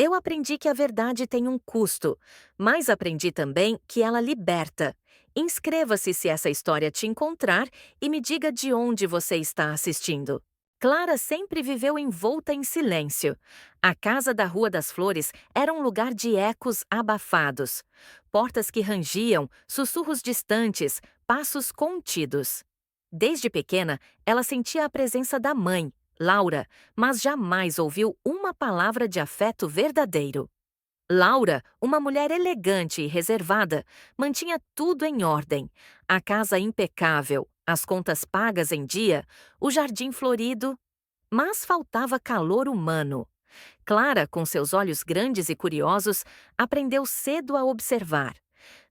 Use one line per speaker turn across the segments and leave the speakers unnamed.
Eu aprendi que a verdade tem um custo, mas aprendi também que ela liberta. Inscreva-se se essa história te encontrar e me diga de onde você está assistindo. Clara sempre viveu envolta em silêncio. A casa da Rua das Flores era um lugar de ecos abafados. Portas que rangiam, sussurros distantes, passos contidos. Desde pequena, ela sentia a presença da mãe, Laura, mas jamais ouviu uma palavra de afeto verdadeiro. Laura, uma mulher elegante e reservada, mantinha tudo em ordem: a casa impecável, as contas pagas em dia, o jardim florido, mas faltava calor humano. Clara, com seus olhos grandes e curiosos, aprendeu cedo a observar.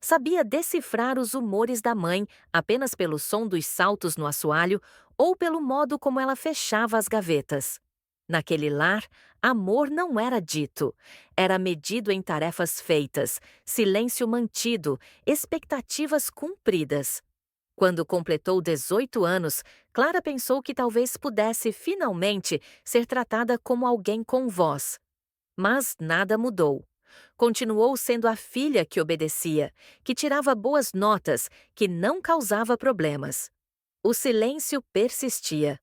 Sabia decifrar os humores da mãe apenas pelo som dos saltos no assoalho ou pelo modo como ela fechava as gavetas. Naquele lar, amor não era dito, era medido em tarefas feitas, silêncio mantido, expectativas cumpridas. Quando completou 18 anos, Clara pensou que talvez pudesse finalmente ser tratada como alguém com voz. Mas nada mudou. Continuou sendo a filha que obedecia, que tirava boas notas, que não causava problemas. O silêncio persistia.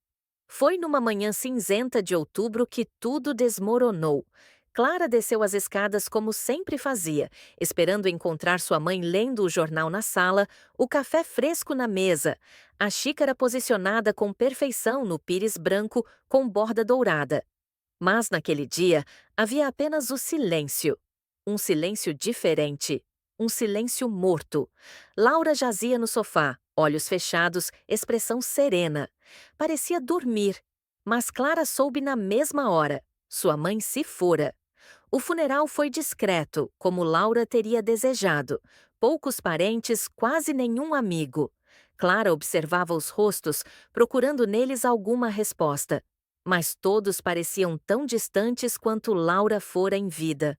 Foi numa manhã cinzenta de outubro que tudo desmoronou. Clara desceu as escadas como sempre fazia, esperando encontrar sua mãe lendo o jornal na sala, o café fresco na mesa, a xícara posicionada com perfeição no pires branco com borda dourada. Mas naquele dia havia apenas o silêncio. Um silêncio diferente. Um silêncio morto. Laura jazia no sofá, olhos fechados, expressão serena. Parecia dormir. Mas Clara soube na mesma hora. Sua mãe se fora. O funeral foi discreto, como Laura teria desejado. Poucos parentes, quase nenhum amigo. Clara observava os rostos, procurando neles alguma resposta. Mas todos pareciam tão distantes quanto Laura fora em vida.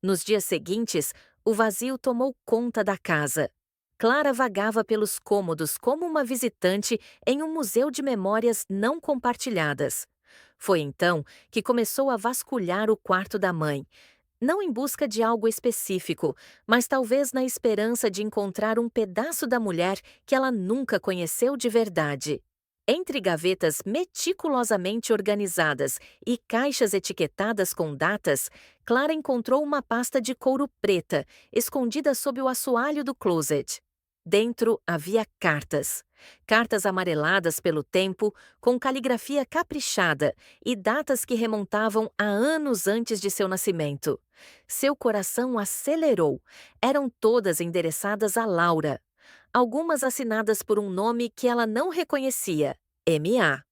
Nos dias seguintes, o vazio tomou conta da casa. Clara vagava pelos cômodos como uma visitante em um museu de memórias não compartilhadas. Foi então que começou a vasculhar o quarto da mãe, não em busca de algo específico, mas talvez na esperança de encontrar um pedaço da mulher que ela nunca conheceu de verdade. Entre gavetas meticulosamente organizadas e caixas etiquetadas com datas, Clara encontrou uma pasta de couro preta, escondida sob o assoalho do closet. Dentro havia cartas. Cartas amareladas pelo tempo, com caligrafia caprichada e datas que remontavam a anos antes de seu nascimento. Seu coração acelerou. Eram todas endereçadas a Laura. Algumas assinadas por um nome que ela não reconhecia: M.A.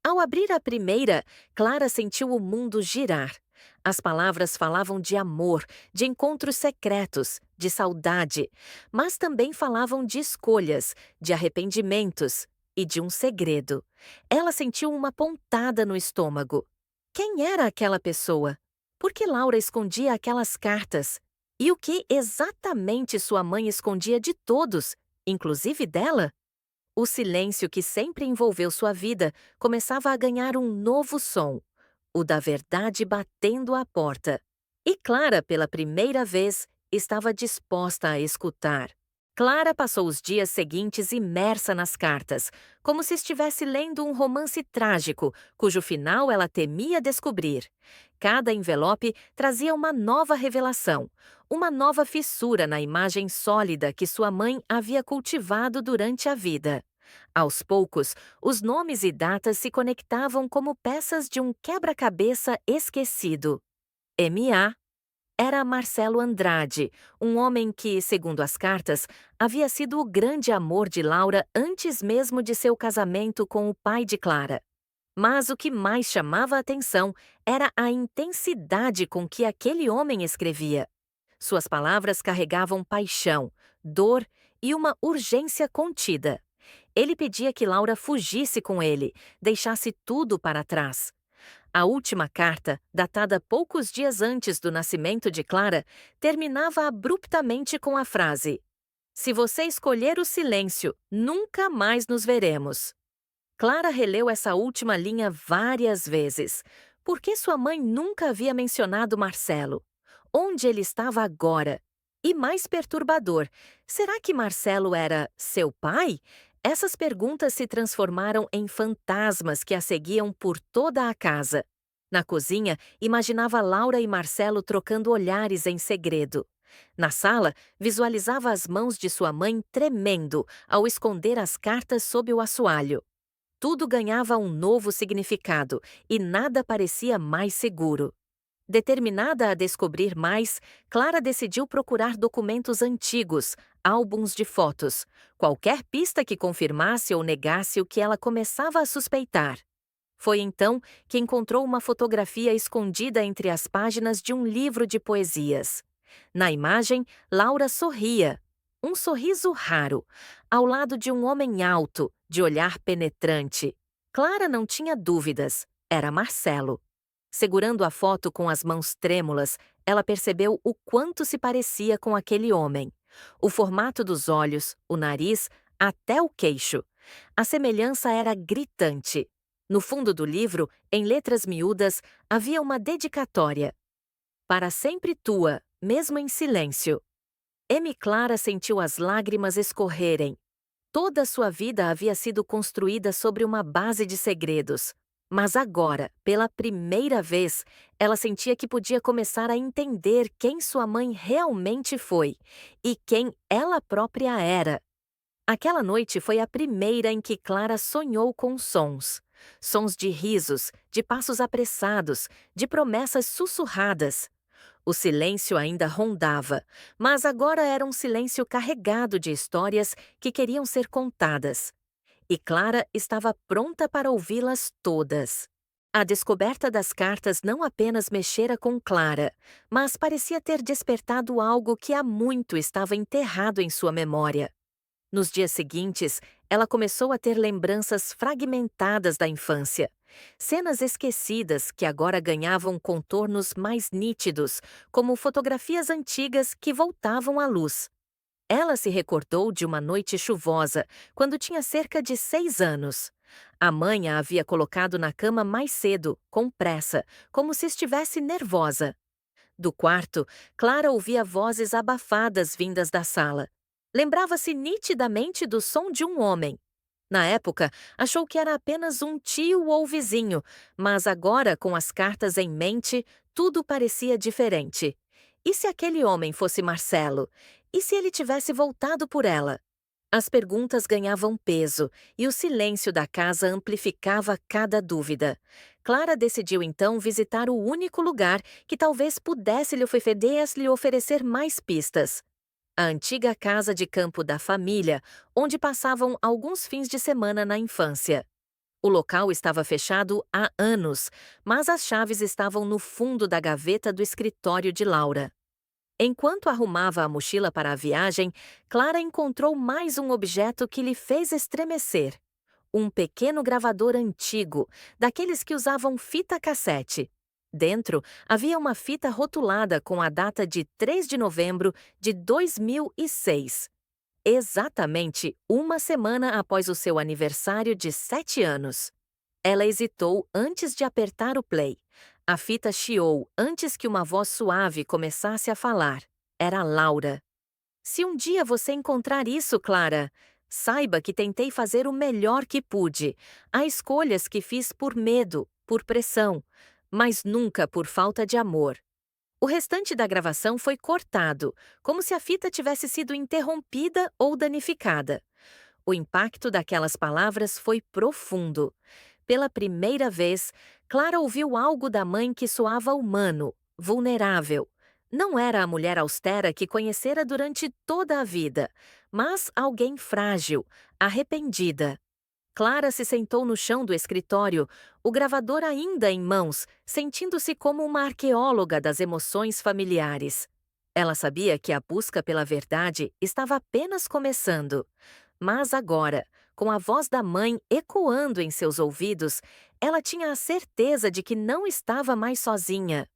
Ao abrir a primeira, Clara sentiu o mundo girar. As palavras falavam de amor, de encontros secretos, de saudade, mas também falavam de escolhas, de arrependimentos e de um segredo. Ela sentiu uma pontada no estômago. Quem era aquela pessoa? Por que Laura escondia aquelas cartas? E o que exatamente sua mãe escondia de todos, inclusive dela? O silêncio que sempre envolveu sua vida começava a ganhar um novo som, o da verdade batendo à porta. E Clara, pela primeira vez, estava disposta a escutar. Clara passou os dias seguintes imersa nas cartas, como se estivesse lendo um romance trágico, cujo final ela temia descobrir. Cada envelope trazia uma nova revelação, uma nova fissura na imagem sólida que sua mãe havia cultivado durante a vida. Aos poucos, os nomes e datas se conectavam como peças de um quebra-cabeça esquecido. M.A. era Marcelo Andrade, um homem que, segundo as cartas, havia sido o grande amor de Laura antes mesmo de seu casamento com o pai de Clara. Mas o que mais chamava a atenção era a intensidade com que aquele homem escrevia. Suas palavras carregavam paixão, dor e uma urgência contida. Ele pedia que Laura fugisse com ele, deixasse tudo para trás. A última carta, datada poucos dias antes do nascimento de Clara, terminava abruptamente com a frase: "Se você escolher o silêncio, nunca mais nos veremos." Clara releu essa última linha várias vezes. Por que sua mãe nunca havia mencionado Marcelo? Onde ele estava agora? E mais perturbador, será que Marcelo era seu pai? Essas perguntas se transformaram em fantasmas que a seguiam por toda a casa. Na cozinha, imaginava Laura e Marcelo trocando olhares em segredo. Na sala, visualizava as mãos de sua mãe tremendo ao esconder as cartas sob o assoalho. Tudo ganhava um novo significado e nada parecia mais seguro. Determinada a descobrir mais, Clara decidiu procurar documentos antigos, álbuns de fotos, qualquer pista que confirmasse ou negasse o que ela começava a suspeitar. Foi então que encontrou uma fotografia escondida entre as páginas de um livro de poesias. Na imagem, Laura sorria. Um sorriso raro, ao lado de um homem alto, de olhar penetrante. Clara não tinha dúvidas, era Marcelo. Segurando a foto com as mãos trêmulas, ela percebeu o quanto se parecia com aquele homem. O formato dos olhos, o nariz, até o queixo. A semelhança era gritante. No fundo do livro, em letras miúdas, havia uma dedicatória. Para sempre tua, mesmo em silêncio. M. Clara sentiu as lágrimas escorrerem. Toda sua vida havia sido construída sobre uma base de segredos. Mas agora, pela primeira vez, ela sentia que podia começar a entender quem sua mãe realmente foi e quem ela própria era. Aquela noite foi a primeira em que Clara sonhou com sons. Sons de risos, de passos apressados, de promessas sussurradas. O silêncio ainda rondava, mas agora era um silêncio carregado de histórias que queriam ser contadas. E Clara estava pronta para ouvi-las todas. A descoberta das cartas não apenas mexera com Clara, mas parecia ter despertado algo que há muito estava enterrado em sua memória. Nos dias seguintes, ela começou a ter lembranças fragmentadas da infância. Cenas esquecidas que agora ganhavam contornos mais nítidos, como fotografias antigas que voltavam à luz. Ela se recordou de uma noite chuvosa, quando tinha cerca de 6 anos. A mãe a havia colocado na cama mais cedo, com pressa, como se estivesse nervosa. Do quarto, Clara ouvia vozes abafadas vindas da sala. Lembrava-se nitidamente do som de um homem. Na época, achou que era apenas um tio ou vizinho, mas agora, com as cartas em mente, tudo parecia diferente. E se aquele homem fosse Marcelo? E se ele tivesse voltado por ela? As perguntas ganhavam peso e o silêncio da casa amplificava cada dúvida. Clara decidiu então visitar o único lugar que talvez pudesse lhe oferecer mais pistas. A antiga casa de campo da família, onde passavam alguns fins de semana na infância. O local estava fechado há anos, mas as chaves estavam no fundo da gaveta do escritório de Laura. Enquanto arrumava a mochila para a viagem, Clara encontrou mais um objeto que lhe fez estremecer. Um pequeno gravador antigo, daqueles que usavam fita cassete. Dentro havia uma fita rotulada com a data de 3 de novembro de 2006. Exatamente uma semana após o seu aniversário de 7 anos. Ela hesitou antes de apertar o play. A fita chiou antes que uma voz suave começasse a falar. Era Laura. Se um dia você encontrar isso, Clara, saiba que tentei fazer o melhor que pude. Há escolhas que fiz por medo, por pressão, mas nunca por falta de amor. O restante da gravação foi cortado, como se a fita tivesse sido interrompida ou danificada. O impacto daquelas palavras foi profundo. Pela primeira vez, Clara ouviu algo da mãe que soava humano, vulnerável. Não era a mulher austera que conhecera durante toda a vida, mas alguém frágil, arrependida. Clara se sentou no chão do escritório, o gravador ainda em mãos, sentindo-se como uma arqueóloga das emoções familiares. Ela sabia que a busca pela verdade estava apenas começando. Mas agora, com a voz da mãe ecoando em seus ouvidos, ela tinha a certeza de que não estava mais sozinha.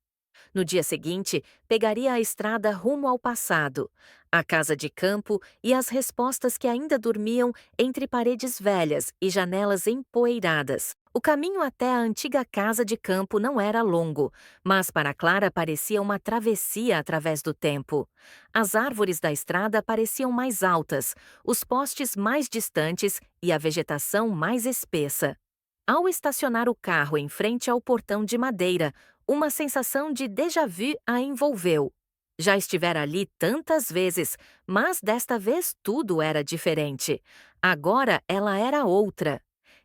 No dia seguinte, pegaria a estrada rumo ao passado, a casa de campo e as respostas que ainda dormiam entre paredes velhas e janelas empoeiradas. O caminho até a antiga casa de campo não era longo, mas para Clara parecia uma travessia através do tempo. As árvores da estrada pareciam mais altas, os postes mais distantes e a vegetação mais espessa. Ao estacionar o carro em frente ao portão de madeira, uma sensação de déjà-vu a envolveu. Já estivera ali tantas vezes, mas desta vez tudo era diferente. Agora ela era outra.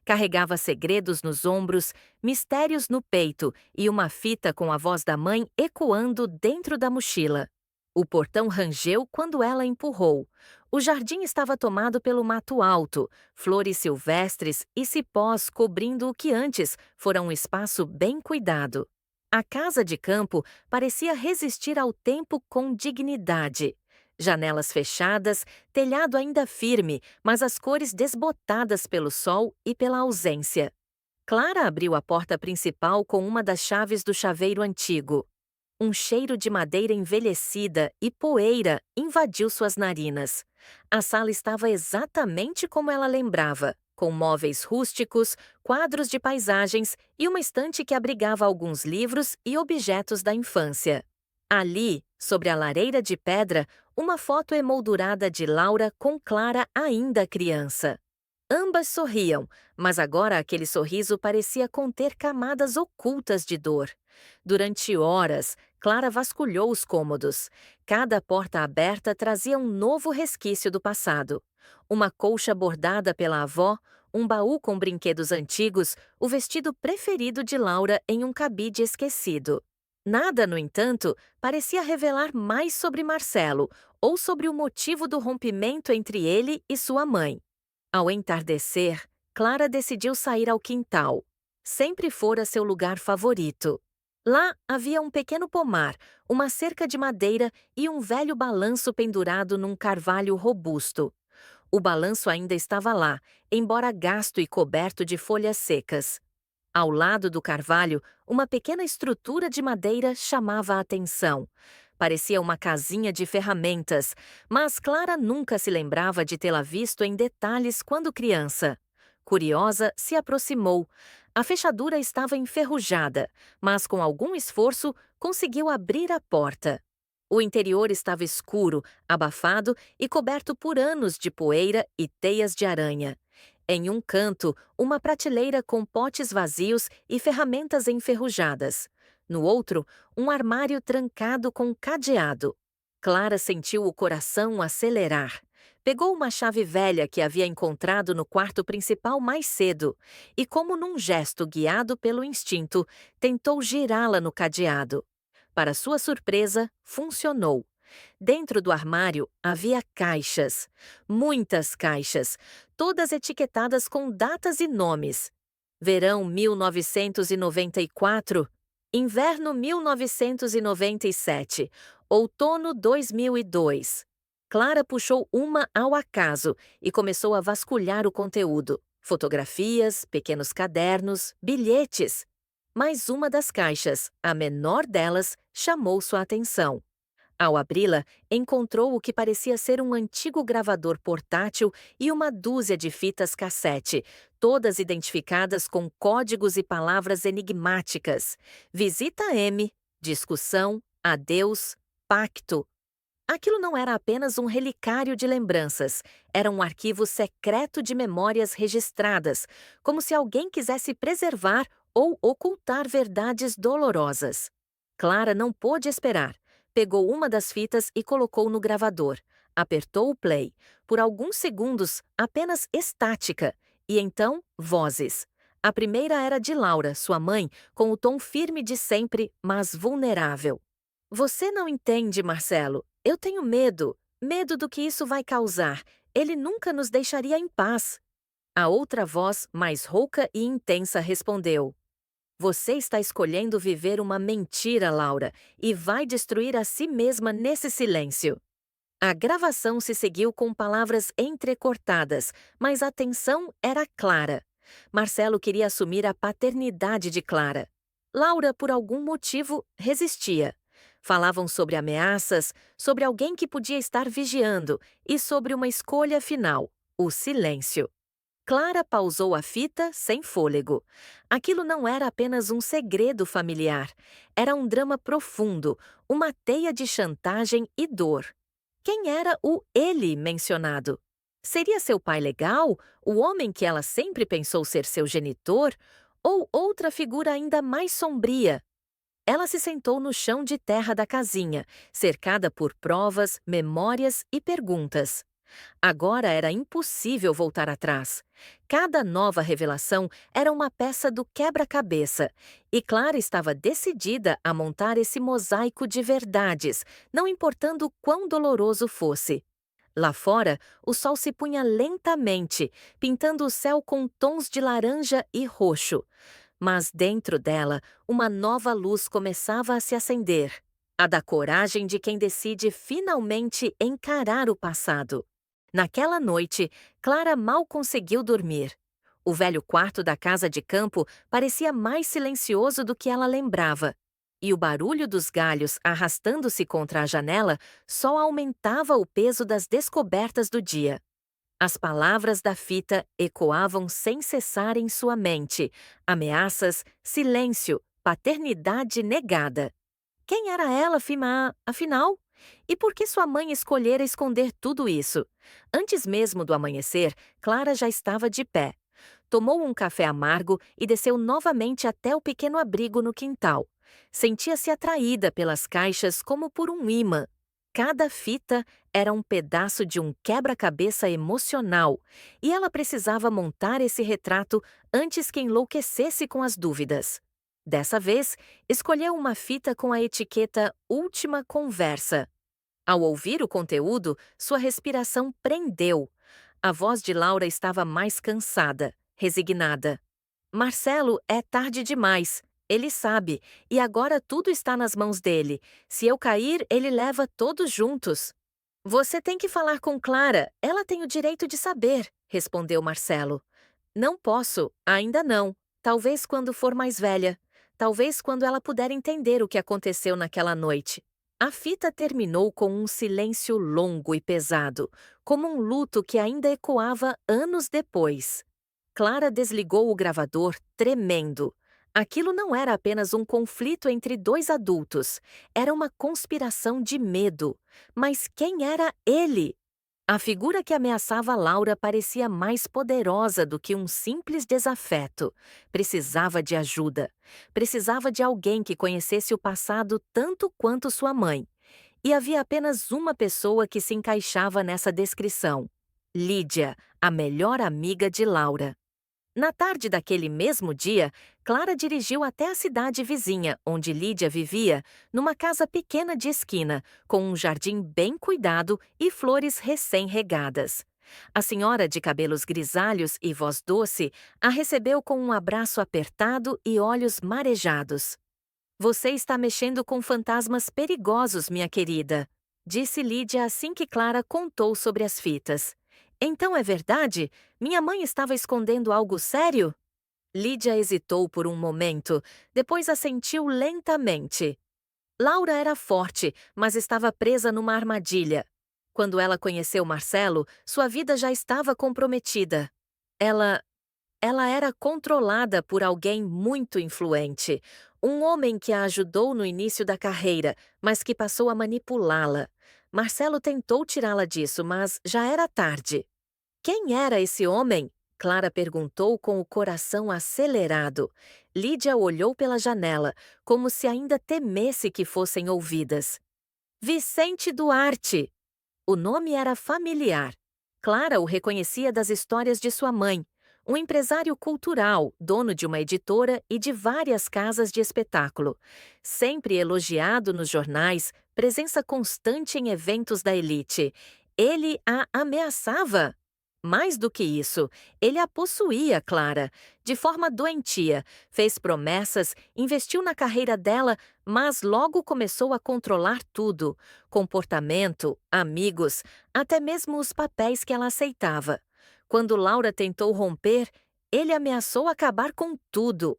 Carregava segredos nos ombros, mistérios no peito e uma fita com a voz da mãe ecoando dentro da mochila. O portão rangeu quando ela empurrou. O jardim estava tomado pelo mato alto, flores silvestres e cipós cobrindo o que antes fora um espaço bem cuidado. A casa de campo parecia resistir ao tempo com dignidade. Janelas fechadas, telhado ainda firme, mas as cores desbotadas pelo sol e pela ausência. Clara abriu a porta principal com uma das chaves do chaveiro antigo. Um cheiro de madeira envelhecida e poeira invadiu suas narinas. A sala estava exatamente como ela lembrava, com móveis rústicos, quadros de paisagens e uma estante que abrigava alguns livros e objetos da infância. Ali, sobre a lareira de pedra, uma foto emoldurada de Laura com Clara ainda criança. Ambas sorriam, mas agora aquele sorriso parecia conter camadas ocultas de dor. Durante horas, Clara vasculhou os cômodos. Cada porta aberta trazia um novo resquício do passado. Uma colcha bordada pela avó, um baú com brinquedos antigos, o vestido preferido de Laura em um cabide esquecido. Nada, no entanto, parecia revelar mais sobre Marcelo ou sobre o motivo do rompimento entre ele e sua mãe. Ao entardecer, Clara decidiu sair ao quintal. Sempre fora seu lugar favorito. Lá havia um pequeno pomar, uma cerca de madeira e um velho balanço pendurado num carvalho robusto. O balanço ainda estava lá, embora gasto e coberto de folhas secas. Ao lado do carvalho, uma pequena estrutura de madeira chamava a atenção. Parecia uma casinha de ferramentas, mas Clara nunca se lembrava de tê-la visto em detalhes quando criança. Curiosa, se aproximou. A fechadura estava enferrujada, mas com algum esforço conseguiu abrir a porta. O interior estava escuro, abafado e coberto por anos de poeira e teias de aranha. Em um canto, uma prateleira com potes vazios e ferramentas enferrujadas. No outro, um armário trancado com cadeado. Clara sentiu o coração acelerar. Pegou uma chave velha que havia encontrado no quarto principal mais cedo e, como num gesto guiado pelo instinto, tentou girá-la no cadeado. Para sua surpresa, funcionou. Dentro do armário havia caixas, muitas caixas, todas etiquetadas com datas e nomes. Verão 1994, inverno 1997, outono 2002. Clara puxou uma ao acaso e começou a vasculhar o conteúdo. Fotografias, pequenos cadernos, bilhetes. Mas uma das caixas, a menor delas, chamou sua atenção. Ao abri-la, encontrou o que parecia ser um antigo gravador portátil e uma dúzia de fitas cassete, todas identificadas com códigos e palavras enigmáticas. Visita M, discussão, adeus, pacto. Aquilo não era apenas um relicário de lembranças, era um arquivo secreto de memórias registradas, como se alguém quisesse preservar ou ocultar verdades dolorosas. Clara não pôde esperar. Pegou uma das fitas e colocou no gravador. Apertou o play. Por alguns segundos, apenas estática. E então, vozes. A primeira era de Laura, sua mãe, com o tom firme de sempre, mas vulnerável. Você não entende, Marcelo. Eu tenho medo. Medo do que isso vai causar. Ele nunca nos deixaria em paz. A outra voz, mais rouca e intensa, respondeu: Você está escolhendo viver uma mentira, Laura, e vai destruir a si mesma nesse silêncio. A gravação se seguiu com palavras entrecortadas, mas a tensão era clara. Marcelo queria assumir a paternidade de Clara. Laura, por algum motivo, resistia. Falavam sobre ameaças, sobre alguém que podia estar vigiando e sobre uma escolha final: o silêncio. Clara pausou a fita sem fôlego. Aquilo não era apenas um segredo familiar. Era um drama profundo, uma teia de chantagem e dor. Quem era o ele mencionado? Seria seu pai legal, o homem que ela sempre pensou ser seu genitor, ou outra figura ainda mais sombria? Ela se sentou no chão de terra da casinha, cercada por provas, memórias e perguntas. Agora era impossível voltar atrás. Cada nova revelação era uma peça do quebra-cabeça, e Clara estava decidida a montar esse mosaico de verdades, não importando quão doloroso fosse. Lá fora, o sol se punha lentamente, pintando o céu com tons de laranja e roxo. Mas dentro dela, uma nova luz começava a se acender, a da coragem de quem decide finalmente encarar o passado. Naquela noite, Clara mal conseguiu dormir. O velho quarto da casa de campo parecia mais silencioso do que ela lembrava, e o barulho dos galhos arrastando-se contra a janela só aumentava o peso das descobertas do dia. As palavras da fita ecoavam sem cessar em sua mente: ameaças, silêncio, paternidade negada. Quem era ela, afinal? E por que sua mãe escolhera esconder tudo isso? Antes mesmo do amanhecer, Clara já estava de pé. Tomou um café amargo e desceu novamente até o pequeno abrigo no quintal. Sentia-se atraída pelas caixas como por um ímã. Cada fita era um pedaço de um quebra-cabeça emocional, e ela precisava montar esse retrato antes que enlouquecesse com as dúvidas. Dessa vez, escolheu uma fita com a etiqueta Última Conversa. Ao ouvir o conteúdo, sua respiração prendeu. A voz de Laura estava mais cansada, resignada. Marcelo, é tarde demais. Ele sabe, e agora tudo está nas mãos dele. Se eu cair, ele leva todos juntos. Você tem que falar com Clara, ela tem o direito de saber, respondeu Marcelo. Não posso, ainda não. Talvez quando for mais velha. Talvez quando ela puder entender o que aconteceu naquela noite. A fita terminou com um silêncio longo e pesado, como um luto que ainda ecoava anos depois. Clara desligou o gravador, tremendo. Aquilo não era apenas um conflito entre dois adultos, era uma conspiração de medo. Mas quem era ele? A figura que ameaçava Laura parecia mais poderosa do que um simples desafeto. Precisava de ajuda. Precisava de alguém que conhecesse o passado tanto quanto sua mãe. E havia apenas uma pessoa que se encaixava nessa descrição: Lídia, a melhor amiga de Laura. Na tarde daquele mesmo dia, Clara dirigiu até a cidade vizinha, onde Lídia vivia, numa casa pequena de esquina, com um jardim bem cuidado e flores recém-regadas. A senhora de cabelos grisalhos e voz doce a recebeu com um abraço apertado e olhos marejados. Você está mexendo com fantasmas perigosos, minha querida, disse Lídia assim que Clara contou sobre as fitas. Então é verdade? Minha mãe estava escondendo algo sério? Lídia hesitou por um momento, depois assentiu lentamente. Laura era forte, mas estava presa numa armadilha. Quando ela conheceu Marcelo, sua vida já estava comprometida. Ela ela era controlada por alguém muito influente, um homem que a ajudou no início da carreira, mas que passou a manipulá-la. Marcelo tentou tirá-la disso, mas já era tarde. Quem era esse homem? Clara perguntou com o coração acelerado. Lídia olhou pela janela, como se ainda temesse que fossem ouvidas. Vicente Duarte! O nome era familiar. Clara o reconhecia das histórias de sua mãe, um empresário cultural, dono de uma editora e de várias casas de espetáculo. Sempre elogiado nos jornais, presença constante em eventos da elite. Ele a ameaçava. Mais do que isso, ele a possuía, Clara, de forma doentia, fez promessas, investiu na carreira dela, mas logo começou a controlar tudo: comportamento, amigos, até mesmo os papéis que ela aceitava. Quando Laura tentou romper, ele ameaçou acabar com tudo.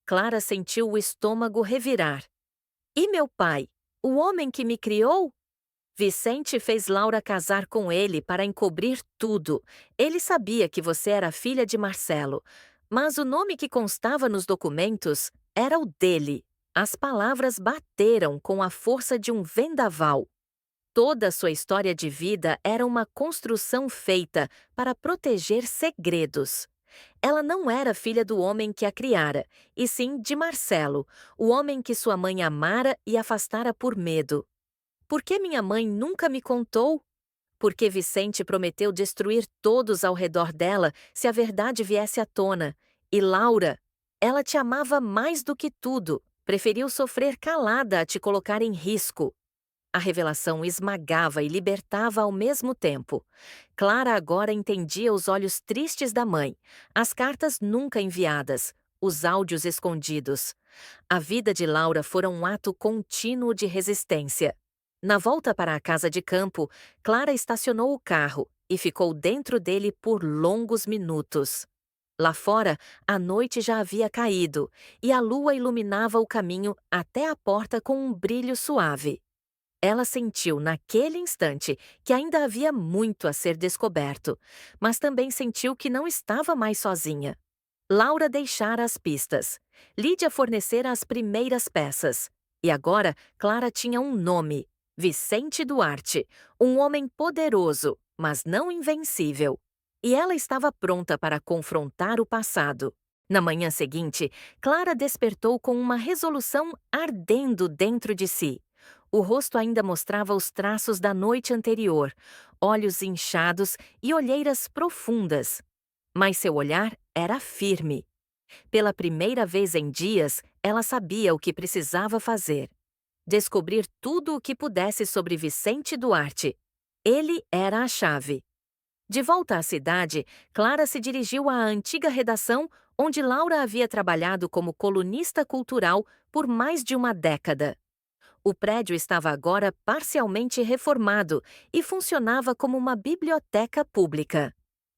Clara sentiu o estômago revirar. E meu pai, o homem que me criou? Vicente fez Laura casar com ele para encobrir tudo. Ele sabia que você era filha de Marcelo, mas o nome que constava nos documentos era o dele. As palavras bateram com a força de um vendaval. Toda a sua história de vida era uma construção feita para proteger segredos. Ela não era filha do homem que a criara, e sim de Marcelo, o homem que sua mãe amara e afastara por medo. Por que minha mãe nunca me contou? Porque Vicente prometeu destruir todos ao redor dela se a verdade viesse à tona. E Laura, ela te amava mais do que tudo, preferiu sofrer calada a te colocar em risco. A revelação esmagava e libertava ao mesmo tempo. Clara agora entendia os olhos tristes da mãe, as cartas nunca enviadas, os áudios escondidos. A vida de Laura fora um ato contínuo de resistência. Na volta para a casa de campo, Clara estacionou o carro e ficou dentro dele por longos minutos. Lá fora, a noite já havia caído e a lua iluminava o caminho até a porta com um brilho suave. Ela sentiu naquele instante que ainda havia muito a ser descoberto, mas também sentiu que não estava mais sozinha. Laura deixara as pistas. Lídia fornecera as primeiras peças. E agora Clara tinha um nome: Vicente Duarte, um homem poderoso, mas não invencível. E ela estava pronta para confrontar o passado. Na manhã seguinte, Clara despertou com uma resolução ardendo dentro de si. O rosto ainda mostrava os traços da noite anterior, olhos inchados e olheiras profundas. Mas seu olhar era firme. Pela primeira vez em dias, ela sabia o que precisava fazer. Descobrir tudo o que pudesse sobre Vicente Duarte. Ele era a chave. De volta à cidade, Clara se dirigiu à antiga redação onde Laura havia trabalhado como colunista cultural por mais de uma década. O prédio estava agora parcialmente reformado e funcionava como uma biblioteca pública.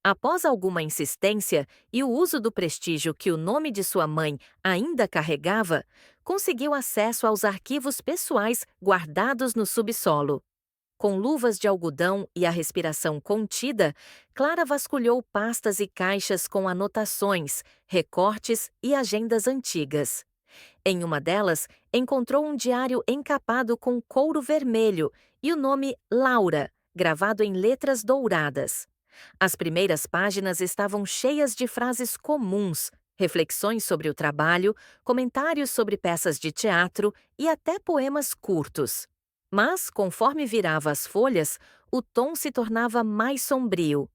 Após alguma insistência e o uso do prestígio que o nome de sua mãe ainda carregava, conseguiu acesso aos arquivos pessoais guardados no subsolo. Com luvas de algodão e a respiração contida, Clara vasculhou pastas e caixas com anotações, recortes e agendas antigas. Em uma delas, encontrou um diário encapado com couro vermelho e o nome Laura, gravado em letras douradas. As primeiras páginas estavam cheias de frases comuns, reflexões sobre o trabalho, comentários sobre peças de teatro e até poemas curtos. Mas, conforme virava as folhas, o tom se tornava mais sombrio.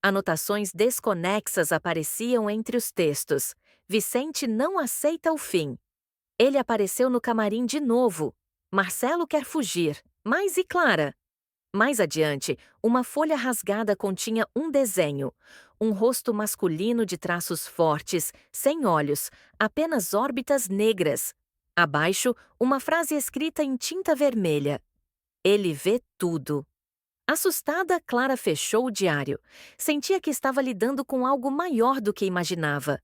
Anotações desconexas apareciam entre os textos. Vicente não aceita o fim. Ele apareceu no camarim de novo. Marcelo quer fugir. Mas e Clara? Mais adiante, uma folha rasgada continha um desenho. Um rosto masculino de traços fortes, sem olhos, apenas órbitas negras. Abaixo, uma frase escrita em tinta vermelha. Ele vê tudo. Assustada, Clara fechou o diário. Sentia que estava lidando com algo maior do que imaginava.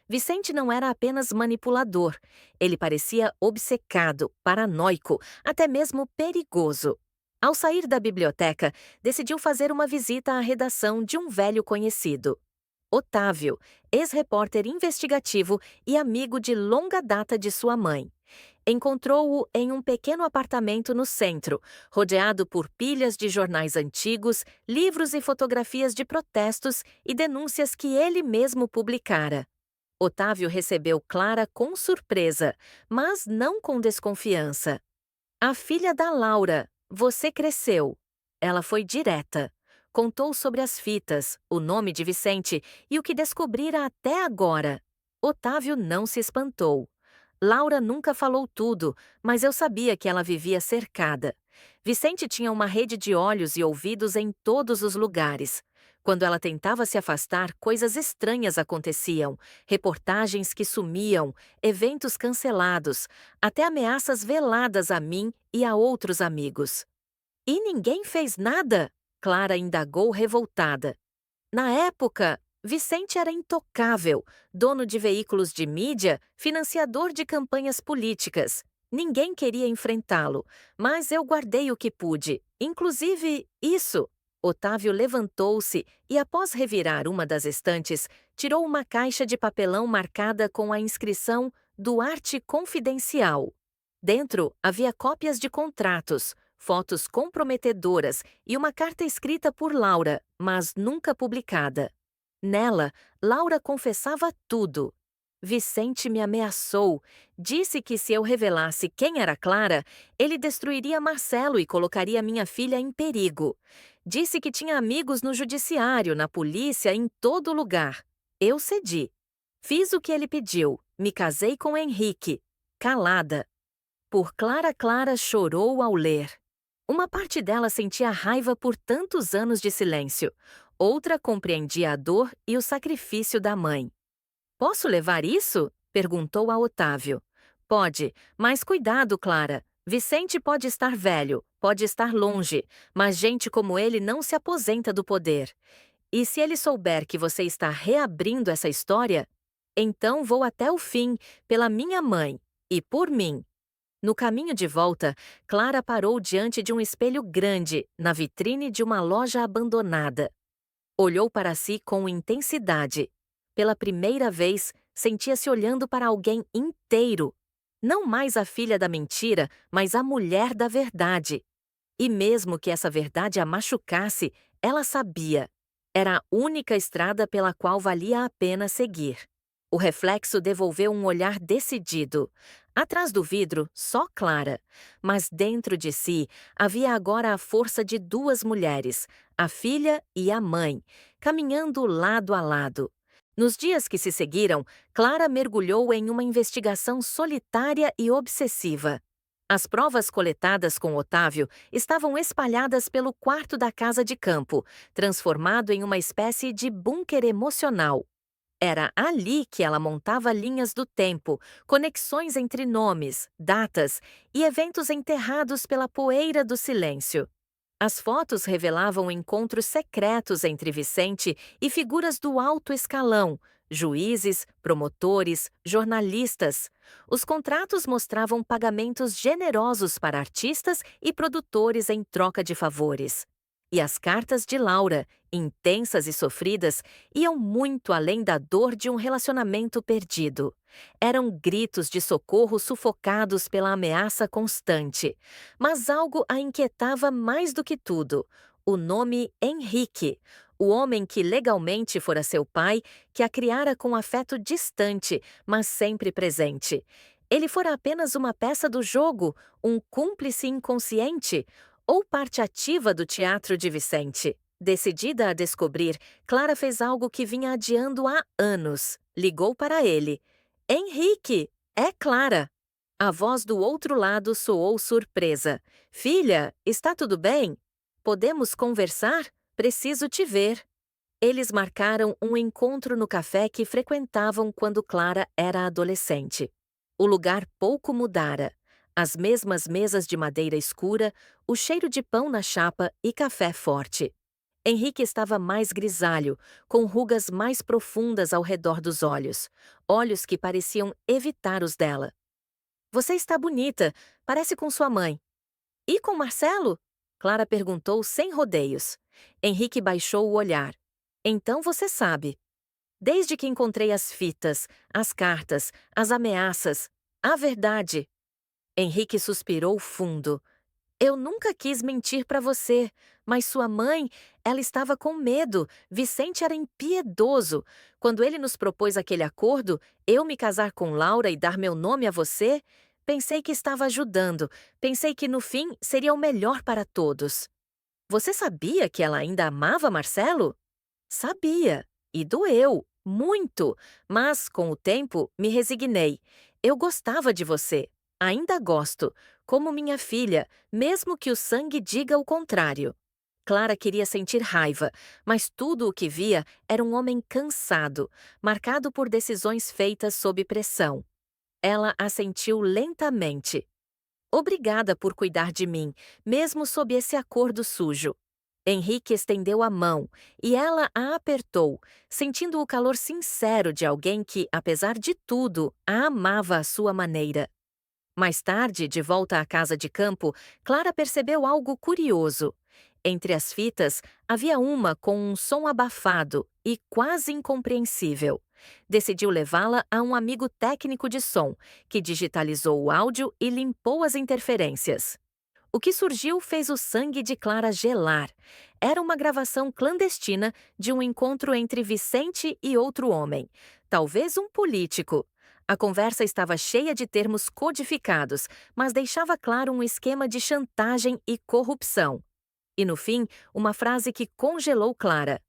Vicente não era apenas manipulador. Ele parecia obcecado, paranoico, até mesmo perigoso. Ao sair da biblioteca, decidiu fazer uma visita à redação de um velho conhecido. Otávio, ex-repórter investigativo e amigo de longa data de sua mãe. Encontrou-o em um pequeno apartamento no centro, rodeado por pilhas de jornais antigos, livros e fotografias de protestos e denúncias que ele mesmo publicara. Otávio recebeu Clara com surpresa, mas não com desconfiança. A filha da Laura, você cresceu. Ela foi direta. Contou sobre as fitas, o nome de Vicente e o que descobrira até agora. Otávio não se espantou. Laura nunca falou tudo, mas eu sabia que ela vivia cercada. Vicente tinha uma rede de olhos e ouvidos em todos os lugares. Quando ela tentava se afastar, coisas estranhas aconteciam, reportagens que sumiam, eventos cancelados, até ameaças veladas a mim e a outros amigos. E ninguém fez nada? Clara indagou revoltada. Na época, Vicente era intocável, dono de veículos de mídia, financiador de campanhas políticas. Ninguém queria enfrentá-lo, mas eu guardei o que pude, inclusive isso. Otávio levantou-se e, após revirar uma das estantes, tirou uma caixa de papelão marcada com a inscrição Duarte Confidencial. Dentro havia cópias de contratos, fotos comprometedoras e uma carta escrita por Laura, mas nunca publicada. Nela, Laura confessava tudo. Vicente me ameaçou. Disse que se eu revelasse quem era Clara, ele destruiria Marcelo e colocaria minha filha em perigo. Disse que tinha amigos no judiciário, na polícia, em todo lugar. Eu cedi. Fiz o que ele pediu. Me casei com Henrique. Calada. Por Clara chorou ao ler. Uma parte dela sentia raiva por tantos anos de silêncio. Outra compreendia a dor e o sacrifício da mãe. Posso levar isso? Perguntou a Otávio. Pode, mas cuidado, Clara. Vicente pode estar velho, pode estar longe, mas gente como ele não se aposenta do poder. E se ele souber que você está reabrindo essa história, então vou até o fim, pela minha mãe e por mim. No caminho de volta, Clara parou diante de um espelho grande, na vitrine de uma loja abandonada. Olhou para si com intensidade. Pela primeira vez, sentia-se olhando para alguém inteiro. Não mais a filha da mentira, mas a mulher da verdade. E mesmo que essa verdade a machucasse, ela sabia. Era a única estrada pela qual valia a pena seguir. O reflexo devolveu um olhar decidido. Atrás do vidro, só Clara. Mas dentro de si, havia agora a força de duas mulheres, a filha e a mãe, caminhando lado a lado. Nos dias que se seguiram, Clara mergulhou em uma investigação solitária e obsessiva. As provas coletadas com Otávio estavam espalhadas pelo quarto da casa de campo, transformado em uma espécie de bunker emocional. Era ali que ela montava linhas do tempo, conexões entre nomes, datas e eventos enterrados pela poeira do silêncio. As fotos revelavam encontros secretos entre Vicente e figuras do alto escalão, juízes, promotores, jornalistas. Os contratos mostravam pagamentos generosos para artistas e produtores em troca de favores. E as cartas de Laura, intensas e sofridas, iam muito além da dor de um relacionamento perdido. Eram gritos de socorro sufocados pela ameaça constante. Mas algo a inquietava mais do que tudo: o nome Henrique, o homem que legalmente fora seu pai, que a criara com afeto distante, mas sempre presente. Ele fora apenas uma peça do jogo, um cúmplice inconsciente, ou parte ativa do teatro de Vicente. Decidida a descobrir, Clara fez algo que vinha adiando há anos. Ligou para ele. Henrique, é Clara. A voz do outro lado soou surpresa. Filha, está tudo bem? Podemos conversar? Preciso te ver. Eles marcaram um encontro no café que frequentavam quando Clara era adolescente. O lugar pouco mudara. As mesmas mesas de madeira escura, o cheiro de pão na chapa e café forte. Henrique estava mais grisalho, com rugas mais profundas ao redor dos olhos, olhos que pareciam evitar os dela. Você está bonita, parece com sua mãe. E com Marcelo? Clara perguntou sem rodeios. Henrique baixou o olhar. Então você sabe. Desde que encontrei as fitas, as cartas, as ameaças, a verdade. Henrique suspirou fundo. Eu nunca quis mentir para você, mas sua mãe, ela estava com medo. Vicente era impiedoso. Quando ele nos propôs aquele acordo, eu me casar com Laura e dar meu nome a você, pensei que estava ajudando. Pensei que no fim seria o melhor para todos. Você sabia que ela ainda amava Marcelo? Sabia. E doeu. Muito. Mas, com o tempo, me resignei. Eu gostava de você. Ainda gosto. Como minha filha, mesmo que o sangue diga o contrário. Clara queria sentir raiva, mas tudo o que via era um homem cansado, marcado por decisões feitas sob pressão. Ela assentiu lentamente. Obrigada por cuidar de mim, mesmo sob esse acordo sujo. Henrique estendeu a mão e ela a apertou, sentindo o calor sincero de alguém que, apesar de tudo, a amava à sua maneira. Mais tarde, de volta à casa de campo, Clara percebeu algo curioso. Entre as fitas, havia uma com um som abafado e quase incompreensível. Decidiu levá-la a um amigo técnico de som, que digitalizou o áudio e limpou as interferências. O que surgiu fez o sangue de Clara gelar. Era uma gravação clandestina de um encontro entre Vicente e outro homem, talvez um político. A conversa estava cheia de termos codificados, mas deixava claro um esquema de chantagem e corrupção. E no fim, uma frase que congelou Clara: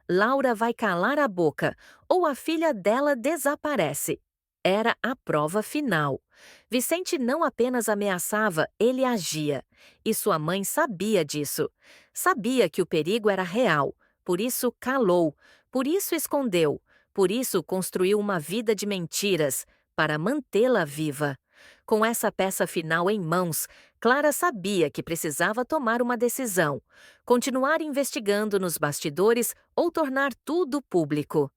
Laura vai calar a boca, ou a filha dela desaparece. Era a prova final. Vicente não apenas ameaçava, ele agia. E sua mãe sabia disso. Sabia que o perigo era real, por isso calou, por isso escondeu, por isso construiu uma vida de mentiras, para mantê-la viva. Com essa peça final em mãos, Clara sabia que precisava tomar uma decisão: continuar investigando nos bastidores ou tornar tudo público.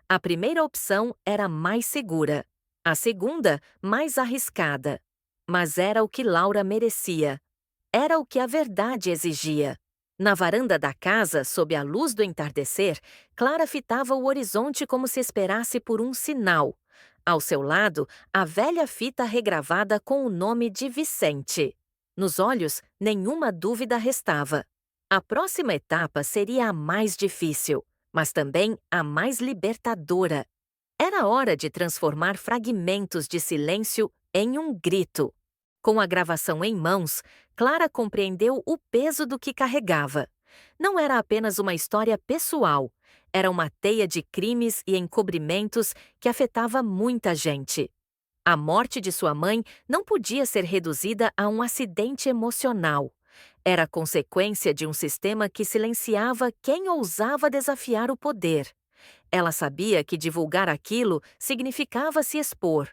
A primeira opção era mais segura, a segunda, mais arriscada. Mas era o que Laura merecia. Era o que a verdade exigia. Na varanda da casa, sob a luz do entardecer, Clara fitava o horizonte como se esperasse por um sinal. Ao seu lado, a velha fita regravada com o nome de Vicente. Nos olhos, nenhuma dúvida restava. A próxima etapa seria a mais difícil, mas também a mais libertadora. Era hora de transformar fragmentos de silêncio em um grito. Com a gravação em mãos, Clara compreendeu o peso do que carregava. Não era apenas uma história pessoal, era uma teia de crimes e encobrimentos que afetava muita gente. A morte de sua mãe não podia ser reduzida a um acidente emocional. Era consequência de um sistema que silenciava quem ousava desafiar o poder. Ela sabia que divulgar aquilo significava se expor,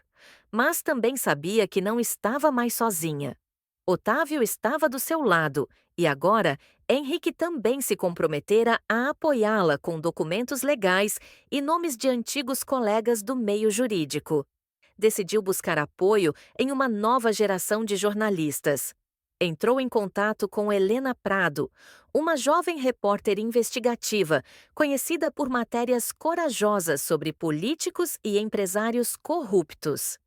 mas também sabia que não estava mais sozinha. Otávio estava do seu lado e agora Henrique também se comprometera a apoiá-la com documentos legais e nomes de antigos colegas do meio jurídico. Decidiu buscar apoio em uma nova geração de jornalistas. Entrou em contato com Helena Prado, uma jovem repórter investigativa, conhecida por matérias corajosas sobre políticos e empresários corruptos.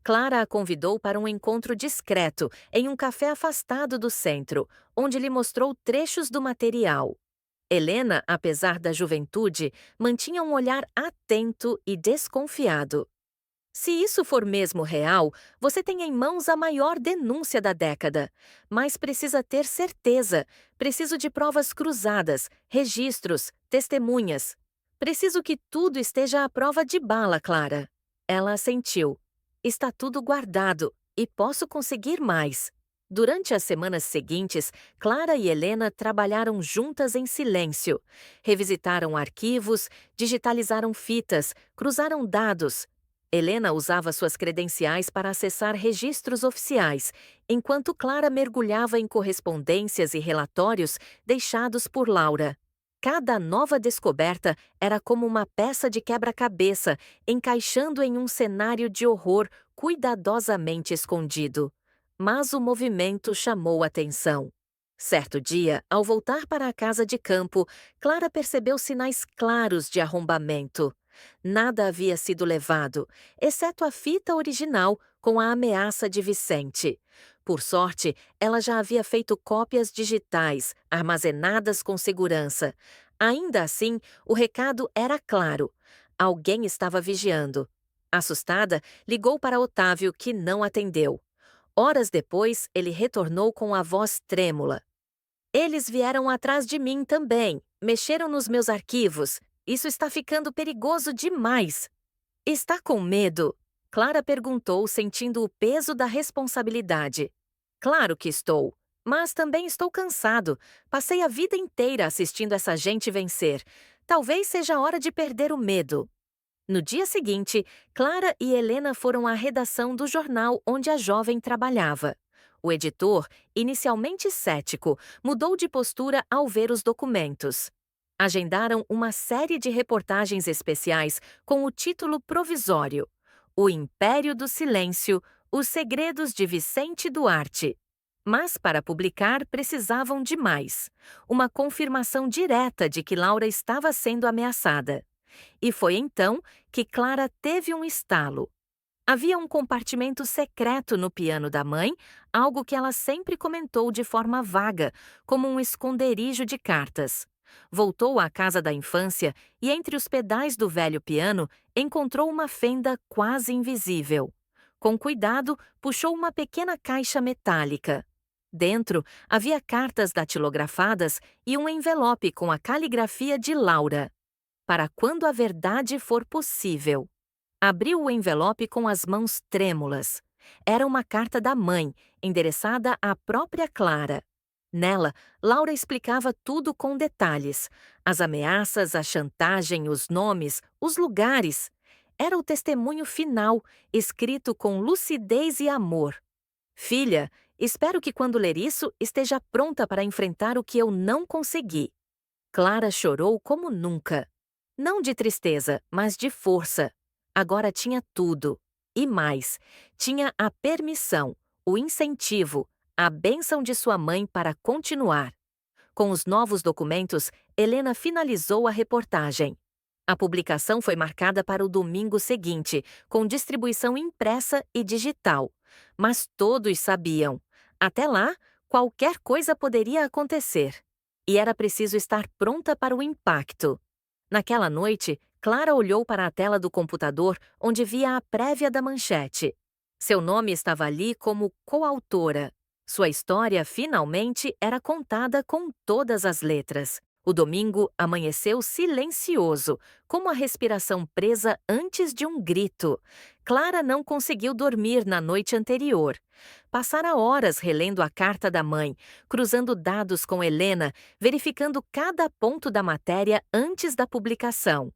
Clara a convidou para um encontro discreto em um café afastado do centro, onde lhe mostrou trechos do material. Helena, apesar da juventude, mantinha um olhar atento e desconfiado. Se isso for mesmo real, você tem em mãos a maior denúncia da década. Mas precisa ter certeza. Preciso de provas cruzadas, registros, testemunhas. Preciso que tudo esteja à prova de bala, Clara. Ela assentiu. Está tudo guardado e posso conseguir mais. Durante as semanas seguintes, Clara e Helena trabalharam juntas em silêncio. Revisitaram arquivos, digitalizaram fitas, cruzaram dados. Helena usava suas credenciais para acessar registros oficiais, enquanto Clara mergulhava em correspondências e relatórios deixados por Laura. Cada nova descoberta era como uma peça de quebra-cabeça, encaixando em um cenário de horror cuidadosamente escondido. Mas o movimento chamou atenção. Certo dia, ao voltar para a casa de campo, Clara percebeu sinais claros de arrombamento. Nada havia sido levado, exceto a fita original com a ameaça de Vicente. Por sorte, ela já havia feito cópias digitais, armazenadas com segurança. Ainda assim, o recado era claro. Alguém estava vigiando. Assustada, ligou para Otávio, que não atendeu. Horas depois, ele retornou com a voz trêmula. Eles vieram atrás de mim também, mexeram nos meus arquivos. Isso está ficando perigoso demais. Está com medo? Clara perguntou, sentindo o peso da responsabilidade. Claro que estou, mas também estou cansado. Passei a vida inteira assistindo essa gente vencer. Talvez seja a hora de perder o medo. No dia seguinte, Clara e Helena foram à redação do jornal onde a jovem trabalhava. O editor, inicialmente cético, mudou de postura ao ver os documentos. Agendaram uma série de reportagens especiais com o título provisório: O Império do Silêncio, Os Segredos de Vicente Duarte. Mas para publicar precisavam de mais. Uma confirmação direta de que Laura estava sendo ameaçada. E foi então que Clara teve um estalo. Havia um compartimento secreto no piano da mãe, algo que ela sempre comentou de forma vaga, como um esconderijo de cartas. Voltou à casa da infância e, entre os pedais do velho piano, encontrou uma fenda quase invisível. Com cuidado, puxou uma pequena caixa metálica. Dentro havia cartas datilografadas e um envelope com a caligrafia de Laura. Para quando a verdade for possível. Abriu o envelope com as mãos trêmulas. Era uma carta da mãe, endereçada à própria Clara. Nela, Laura explicava tudo com detalhes. As ameaças, a chantagem, os nomes, os lugares. Era o testemunho final, escrito com lucidez e amor. Filha, espero que quando ler isso esteja pronta para enfrentar o que eu não consegui. Clara chorou como nunca. Não de tristeza, mas de força. Agora tinha tudo. E mais, tinha a permissão, o incentivo, a bênção de sua mãe para continuar. Com os novos documentos, Helena finalizou a reportagem. A publicação foi marcada para o domingo seguinte, com distribuição impressa e digital. Mas todos sabiam. Até lá, qualquer coisa poderia acontecer. E era preciso estar pronta para o impacto. Naquela noite, Clara olhou para a tela do computador onde via a prévia da manchete. Seu nome estava ali como coautora. Sua história, finalmente, era contada com todas as letras. O domingo amanheceu silencioso, como a respiração presa antes de um grito. Clara não conseguiu dormir na noite anterior. Passara horas relendo a carta da mãe, cruzando dados com Helena, verificando cada ponto da matéria antes da publicação.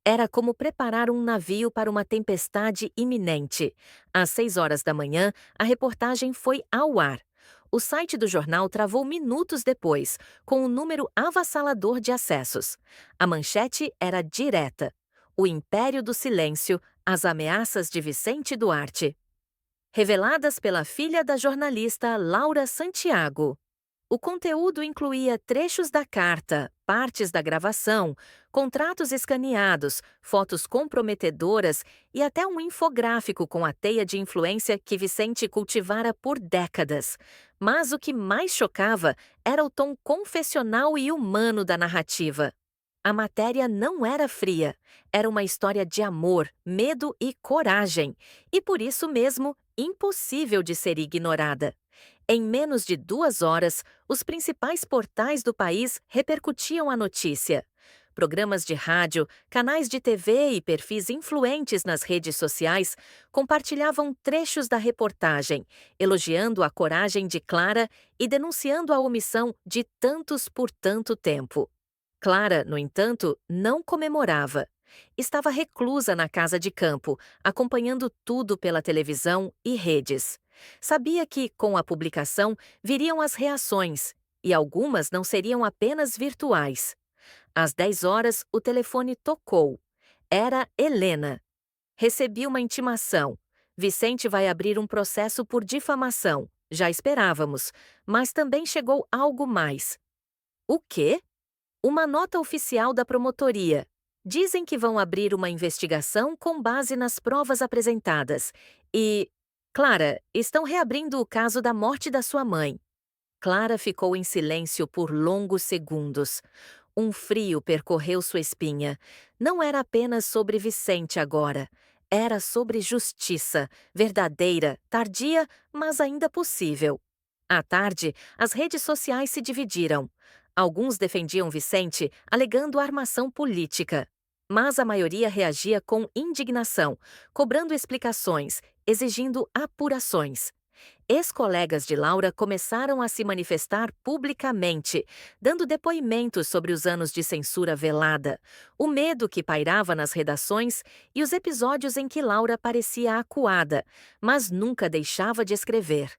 Era como preparar um navio para uma tempestade iminente. Às 6 horas da manhã, a reportagem foi ao ar. O site do jornal travou minutos depois, com um número avassalador de acessos. A manchete era direta. O Império do Silêncio, as ameaças de Vicente Duarte. Reveladas pela filha da jornalista Laura Santiago. O conteúdo incluía trechos da carta, partes da gravação, contratos escaneados, fotos comprometedoras e até um infográfico com a teia de influência que Vicente cultivara por décadas. Mas o que mais chocava era o tom confessional e humano da narrativa. A matéria não era fria, era uma história de amor, medo e coragem, e por isso mesmo impossível de ser ignorada. Em menos de 2 horas, os principais portais do país repercutiam a notícia. Programas de rádio, canais de TV e perfis influentes nas redes sociais compartilhavam trechos da reportagem, elogiando a coragem de Clara e denunciando a omissão de tantos por tanto tempo. Clara, no entanto, não comemorava. Estava reclusa na casa de campo, acompanhando tudo pela televisão e redes. Sabia que, com a publicação, viriam as reações, e algumas não seriam apenas virtuais. Às 10 horas, o telefone tocou. Era Helena. Recebi uma intimação. Vicente vai abrir um processo por difamação. Já esperávamos, mas também chegou algo mais. O quê? Uma nota oficial da promotoria. Dizem que vão abrir uma investigação com base nas provas apresentadas. E, Clara, estão reabrindo o caso da morte da sua mãe. Clara ficou em silêncio por longos segundos. Um frio percorreu sua espinha. Não era apenas sobre Vicente agora. Era sobre justiça, verdadeira, tardia, mas ainda possível. À tarde, as redes sociais se dividiram. Alguns defendiam Vicente, alegando armação política. Mas a maioria reagia com indignação, cobrando explicações, exigindo apurações. Ex-colegas de Laura começaram a se manifestar publicamente, dando depoimentos sobre os anos de censura velada, o medo que pairava nas redações e os episódios em que Laura parecia acuada, mas nunca deixava de escrever.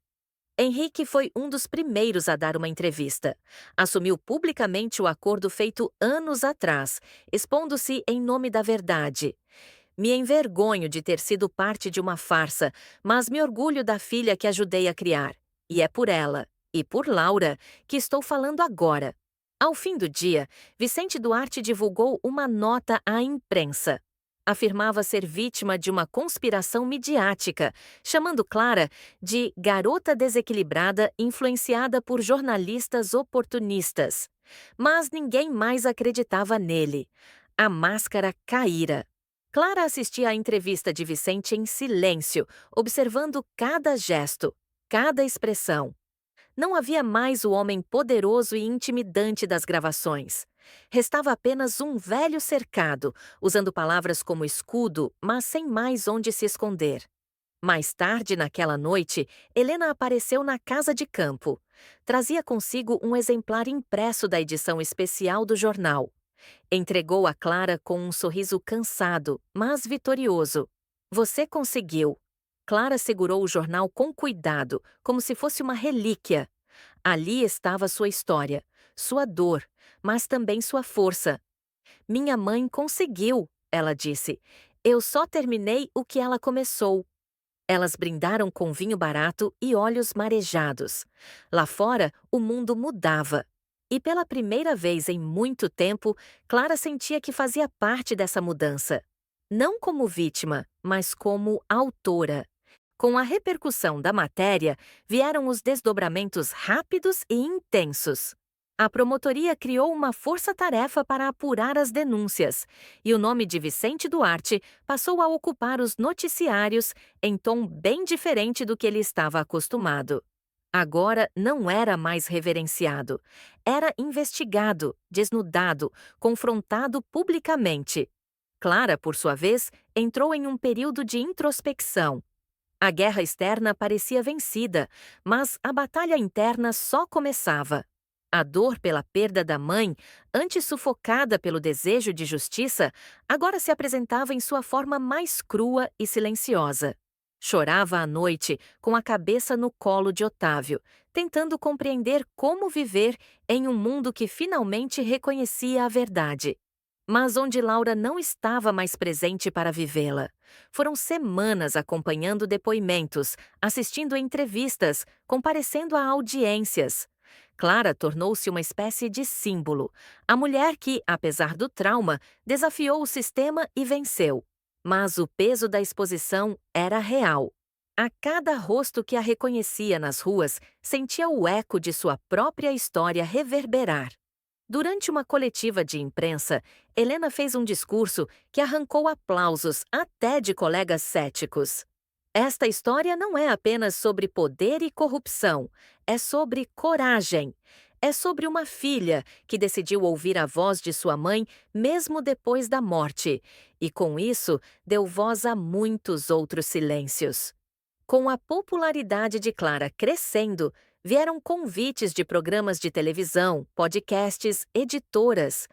Henrique foi um dos primeiros a dar uma entrevista. Assumiu publicamente o acordo feito anos atrás, expondo-se em nome da verdade. Me envergonho de ter sido parte de uma farsa, mas me orgulho da filha que ajudei a criar. E é por ela, e por Laura, que estou falando agora. Ao fim do dia, Vicente Duarte divulgou uma nota à imprensa. Afirmava ser vítima de uma conspiração midiática, chamando Clara de garota desequilibrada influenciada por jornalistas oportunistas. Mas ninguém mais acreditava nele. A máscara caíra. Clara assistia à entrevista de Vicente em silêncio, observando cada gesto, cada expressão. Não havia mais o homem poderoso e intimidante das gravações. Restava apenas um velho cercado, usando palavras como escudo, mas sem mais onde se esconder. Mais tarde, naquela noite, Helena apareceu na casa de campo. Trazia consigo um exemplar impresso da edição especial do jornal. Entregou a Clara com um sorriso cansado, mas vitorioso. Você conseguiu. Clara segurou o jornal com cuidado, como se fosse uma relíquia. Ali estava sua história, sua dor, mas também sua força. Minha mãe conseguiu, ela disse. Eu só terminei o que ela começou. Elas brindaram com vinho barato e olhos marejados. Lá fora, o mundo mudava. E pela primeira vez em muito tempo, Clara sentia que fazia parte dessa mudança. Não como vítima, mas como autora. Com a repercussão da matéria, vieram os desdobramentos rápidos e intensos. A promotoria criou uma força-tarefa para apurar as denúncias, e o nome de Vicente Duarte passou a ocupar os noticiários em tom bem diferente do que ele estava acostumado. Agora não era mais reverenciado, era investigado, desnudado, confrontado publicamente. Clara, por sua vez, entrou em um período de introspecção. A guerra externa parecia vencida, mas a batalha interna só começava. A dor pela perda da mãe, antes sufocada pelo desejo de justiça, agora se apresentava em sua forma mais crua e silenciosa. Chorava à noite, com a cabeça no colo de Otávio, tentando compreender como viver em um mundo que finalmente reconhecia a verdade. Mas onde Laura não estava mais presente para vivê-la. Foram semanas acompanhando depoimentos, assistindo entrevistas, comparecendo a audiências. Clara tornou-se uma espécie de símbolo, a mulher que, apesar do trauma, desafiou o sistema e venceu. Mas o peso da exposição era real. A cada rosto que a reconhecia nas ruas, sentia o eco de sua própria história reverberar. Durante uma coletiva de imprensa, Helena fez um discurso que arrancou aplausos até de colegas céticos. Esta história não é apenas sobre poder e corrupção, é sobre coragem. É sobre uma filha que decidiu ouvir a voz de sua mãe mesmo depois da morte, e com isso deu voz a muitos outros silêncios. Com a popularidade de Clara crescendo, vieram convites de programas de televisão, podcasts, editoras.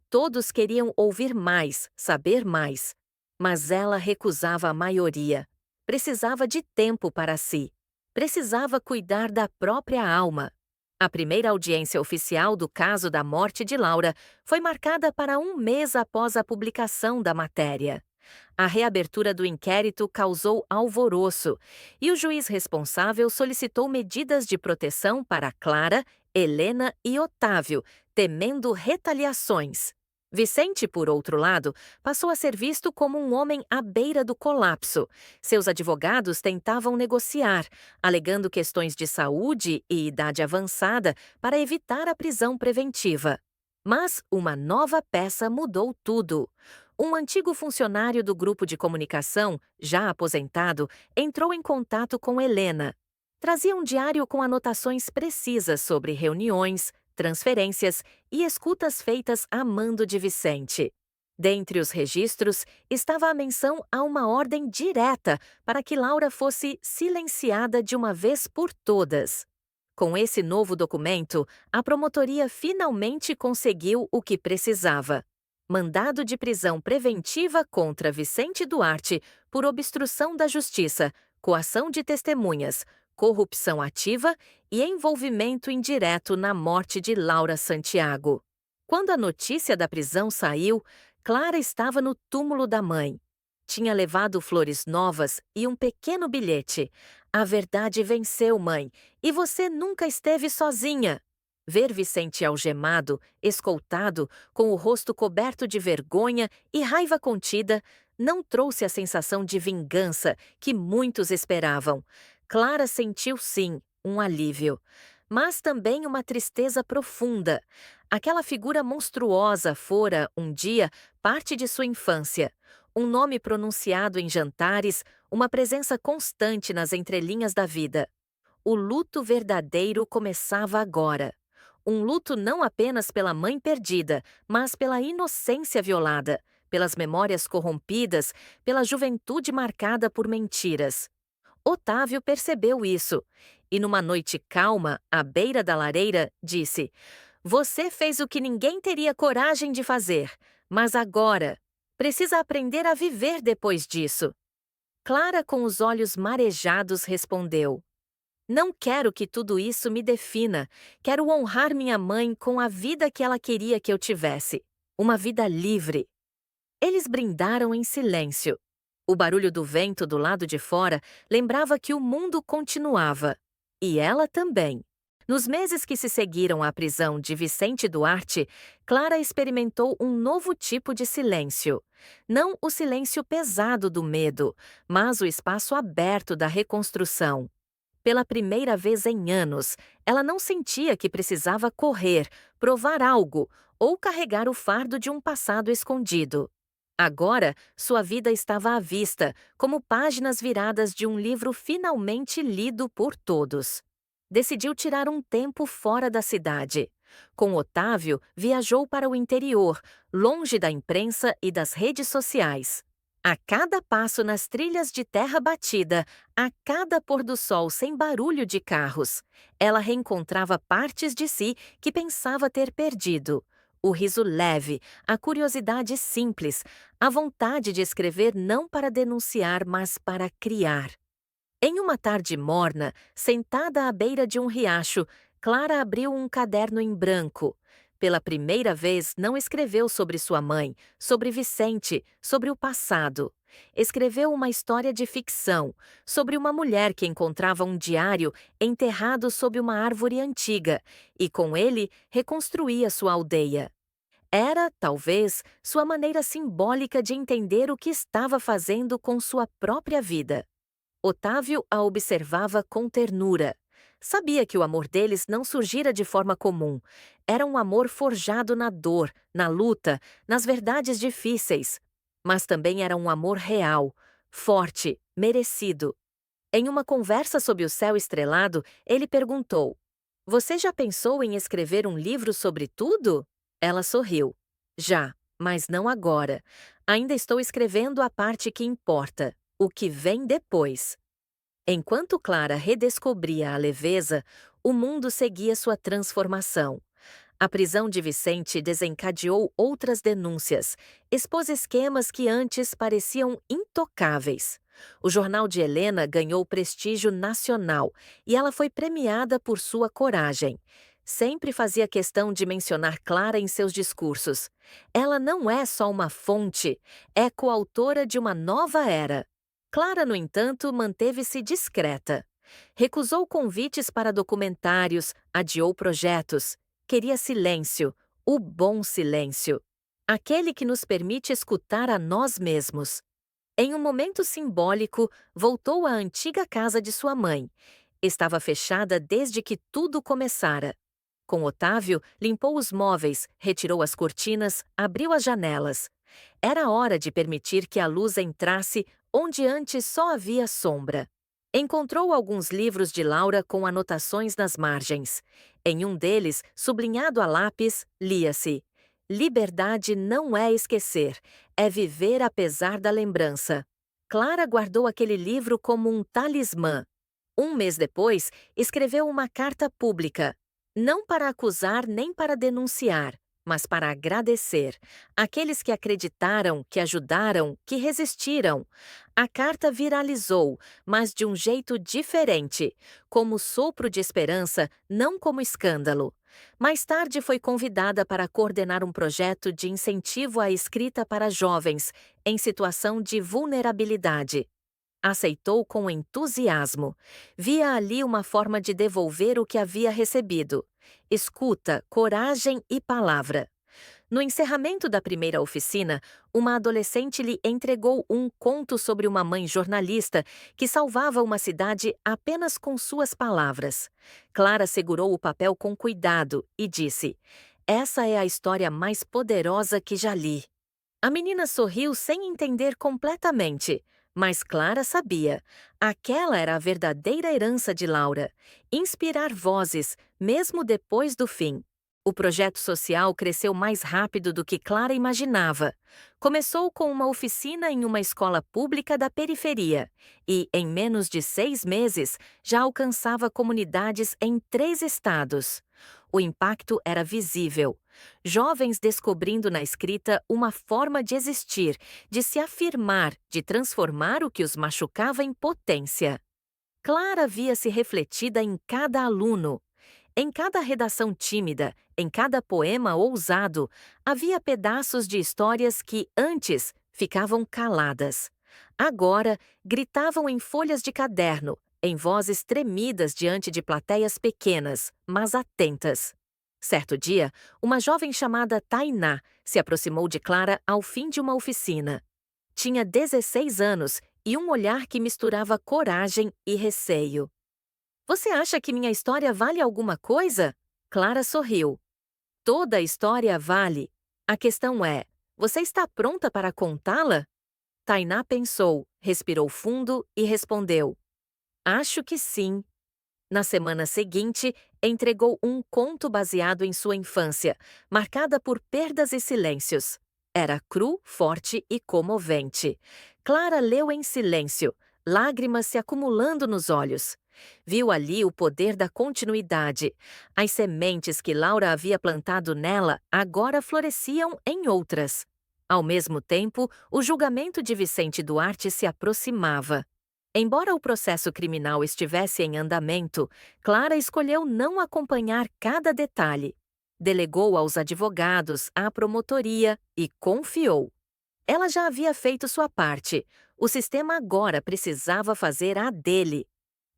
Todos queriam ouvir mais, saber mais. Mas ela recusava a maioria. Precisava de tempo para si. Precisava cuidar da própria alma. A primeira audiência oficial do caso da morte de Laura foi marcada para um mês após a publicação da matéria. A reabertura do inquérito causou alvoroço e o juiz responsável solicitou medidas de proteção para Clara, Helena e Otávio, temendo retaliações. Vicente, por outro lado, passou a ser visto como um homem à beira do colapso. Seus advogados tentavam negociar, alegando questões de saúde e idade avançada para evitar a prisão preventiva. Mas uma nova peça mudou tudo. Um antigo funcionário do grupo de comunicação, já aposentado, entrou em contato com Helena. Trazia um diário com anotações precisas sobre reuniões, transferências e escutas feitas a mando de Vicente. Dentre os registros estava a menção a uma ordem direta para que Laura fosse silenciada de uma vez por todas. Com esse novo documento, a promotoria finalmente conseguiu o que precisava. Mandado de prisão preventiva contra Vicente Duarte por obstrução da justiça, coação de testemunhas, corrupção ativa e envolvimento indireto na morte de Laura Santiago. Quando a notícia da prisão saiu, Clara estava no túmulo da mãe. Tinha levado flores novas e um pequeno bilhete. A verdade venceu, mãe, e você nunca esteve sozinha. Ver Vicente algemado, escoltado, com o rosto coberto de vergonha e raiva contida, não trouxe a sensação de vingança que muitos esperavam. Clara sentiu sim um alívio, mas também uma tristeza profunda. Aquela figura monstruosa fora, um dia, parte de sua infância. Um nome pronunciado em jantares, uma presença constante nas entrelinhas da vida. O luto verdadeiro começava agora. Um luto não apenas pela mãe perdida, mas pela inocência violada, pelas memórias corrompidas, pela juventude marcada por mentiras. Otávio percebeu isso e, numa noite calma, à beira da lareira, disse: Você fez o que ninguém teria coragem de fazer, mas agora precisa aprender a viver depois disso. Clara, com os olhos marejados, respondeu: Não quero que tudo isso me defina. Quero honrar minha mãe com a vida que ela queria que eu tivesse. Uma vida livre. Eles brindaram em silêncio. O barulho do vento do lado de fora lembrava que o mundo continuava. E ela também. Nos meses que se seguiram à prisão de Vicente Duarte, Clara experimentou um novo tipo de silêncio. Não o silêncio pesado do medo, mas o espaço aberto da reconstrução. Pela primeira vez em anos, ela não sentia que precisava correr, provar algo ou carregar o fardo de um passado escondido. Agora, sua vida estava à vista, como páginas viradas de um livro finalmente lido por todos. Decidiu tirar um tempo fora da cidade. Com Otávio, viajou para o interior, longe da imprensa e das redes sociais. A cada passo nas trilhas de terra batida, a cada pôr do sol sem barulho de carros, ela reencontrava partes de si que pensava ter perdido. O riso leve, a curiosidade simples, a vontade de escrever não para denunciar, mas para criar. Em uma tarde morna, sentada à beira de um riacho, Clara abriu um caderno em branco. Pela primeira vez, não escreveu sobre sua mãe, sobre Vicente, sobre o passado. Escreveu uma história de ficção, sobre uma mulher que encontrava um diário enterrado sob uma árvore antiga e, com ele, reconstruía sua aldeia. Era, talvez, sua maneira simbólica de entender o que estava fazendo com sua própria vida. Otávio a observava com ternura. Sabia que o amor deles não surgira de forma comum. Era um amor forjado na dor, na luta, nas verdades difíceis. Mas também era um amor real, forte, merecido. Em uma conversa sob o céu estrelado, ele perguntou: Você já pensou em escrever um livro sobre tudo? Ela sorriu. Já, mas não agora. Ainda estou escrevendo a parte que importa, o que vem depois. Enquanto Clara redescobria a leveza, o mundo seguia sua transformação. A prisão de Vicente desencadeou outras denúncias, expôs esquemas que antes pareciam intocáveis. O jornal de Helena ganhou prestígio nacional e ela foi premiada por sua coragem. Sempre fazia questão de mencionar Clara em seus discursos. Ela não é só uma fonte, é coautora de uma nova era. Clara, no entanto, manteve-se discreta. Recusou convites para documentários, adiou projetos. Queria silêncio, o bom silêncio. Aquele que nos permite escutar a nós mesmos. Em um momento simbólico, voltou à antiga casa de sua mãe. Estava fechada desde que tudo começara. Com Otávio, limpou os móveis, retirou as cortinas, abriu as janelas. Era hora de permitir que a luz entrasse onde antes só havia sombra. Encontrou alguns livros de Laura com anotações nas margens. Em um deles, sublinhado a lápis, lia-se: Liberdade não é esquecer, é viver apesar da lembrança. Clara guardou aquele livro como um talismã. Um mês depois, escreveu uma carta pública. Não para acusar nem para denunciar, mas para agradecer. Aqueles que acreditaram, que ajudaram, que resistiram. A carta viralizou, mas de um jeito diferente, como sopro de esperança, não como escândalo. Mais tarde foi convidada para coordenar um projeto de incentivo à escrita para jovens em situação de vulnerabilidade. Aceitou com entusiasmo. Via ali uma forma de devolver o que havia recebido: escuta, coragem e palavra. No encerramento da primeira oficina, uma adolescente lhe entregou um conto sobre uma mãe jornalista que salvava uma cidade apenas com suas palavras. Clara segurou o papel com cuidado e disse: "Essa é a história mais poderosa que já li." A menina sorriu sem entender completamente, mas Clara sabia. Aquela era a verdadeira herança de Laura: inspirar vozes, mesmo depois do fim. O projeto social cresceu mais rápido do que Clara imaginava. Começou com uma oficina em uma escola pública da periferia e, em menos de 6 meses, já alcançava comunidades em 3 estados. O impacto era visível. Jovens descobrindo na escrita uma forma de existir, de se afirmar, de transformar o que os machucava em potência. Clara via-se refletida em cada aluno. Em cada redação tímida, em cada poema ousado, havia pedaços de histórias que, antes, ficavam caladas. Agora, gritavam em folhas de caderno, em vozes tremidas diante de plateias pequenas, mas atentas. Certo dia, uma jovem chamada Tainá se aproximou de Clara ao fim de uma oficina. Tinha 16 anos e um olhar que misturava coragem e receio. "Você acha que minha história vale alguma coisa?" Clara sorriu. "Toda a história vale. A questão é, você está pronta para contá-la?" Tainá pensou, respirou fundo e respondeu: "Acho que sim." Na semana seguinte, entregou um conto baseado em sua infância, marcada por perdas e silêncios. Era cru, forte e comovente. Clara leu em silêncio, lágrimas se acumulando nos olhos. Viu ali o poder da continuidade. As sementes que Laura havia plantado nela agora floresciam em outras. Ao mesmo tempo, o julgamento de Vicente Duarte se aproximava. Embora o processo criminal estivesse em andamento, Clara escolheu não acompanhar cada detalhe. Delegou aos advogados, à promotoria e confiou. Ela já havia feito sua parte. O sistema agora precisava fazer a dele.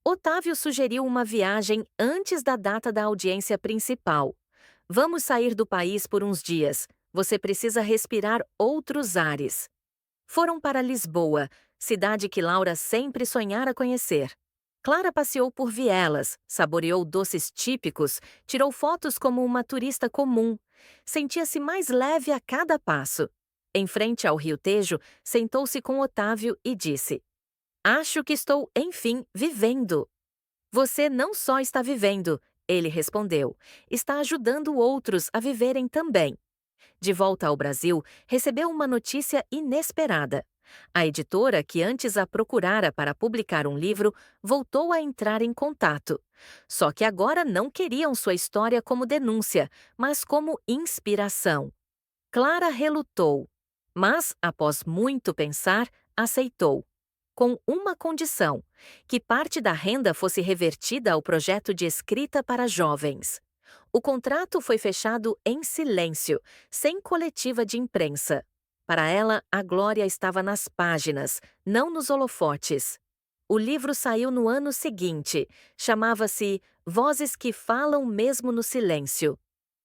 Otávio sugeriu uma viagem antes da data da audiência principal. "Vamos sair do país por uns dias. Você precisa respirar outros ares." Foram para Lisboa, cidade que Laura sempre sonhara conhecer. Clara passeou por vielas, saboreou doces típicos, tirou fotos como uma turista comum. Sentia-se mais leve a cada passo. Em frente ao Rio Tejo, sentou-se com Otávio e disse: "Acho que estou, enfim, vivendo." "Você não só está vivendo," ele respondeu, "está ajudando outros a viverem também." De volta ao Brasil, recebeu uma notícia inesperada. A editora, que antes a procurara para publicar um livro, voltou a entrar em contato. Só que agora não queriam sua história como denúncia, mas como inspiração. Clara relutou, mas, após muito pensar, aceitou. Com uma condição: que parte da renda fosse revertida ao projeto de escrita para jovens. O contrato foi fechado em silêncio, sem coletiva de imprensa. Para ela, a glória estava nas páginas, não nos holofotes. O livro saiu no ano seguinte. Chamava-se Vozes que Falam Mesmo no Silêncio.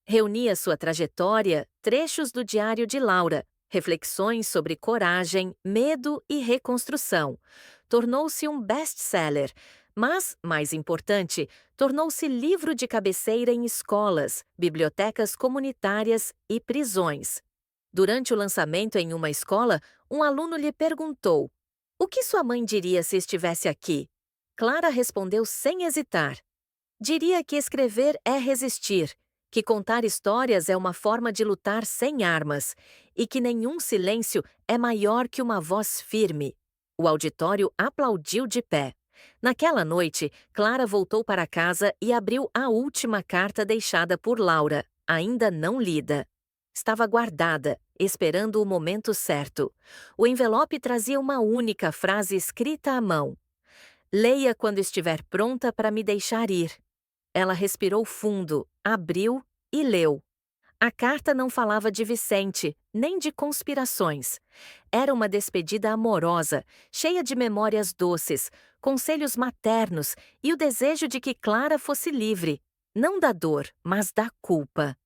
Reunia sua trajetória, trechos do diário de Laura, reflexões sobre coragem, medo e reconstrução. Tornou-se um best-seller, mas, mais importante, tornou-se livro de cabeceira em escolas, bibliotecas comunitárias e prisões. Durante o lançamento em uma escola, um aluno lhe perguntou: "O que sua mãe diria se estivesse aqui?" Clara respondeu sem hesitar: "Diria que escrever é resistir, que contar histórias é uma forma de lutar sem armas e que nenhum silêncio é maior que uma voz firme." O auditório aplaudiu de pé. Naquela noite, Clara voltou para casa e abriu a última carta deixada por Laura, ainda não lida. Estava guardada, esperando o momento certo. O envelope trazia uma única frase escrita à mão: Leia quando estiver pronta para me deixar ir. Ela respirou fundo, abriu e leu. A carta não falava de Vicente, nem de conspirações. Era uma despedida amorosa, cheia de memórias doces, conselhos maternos e o desejo de que Clara fosse livre, não da dor, mas da culpa.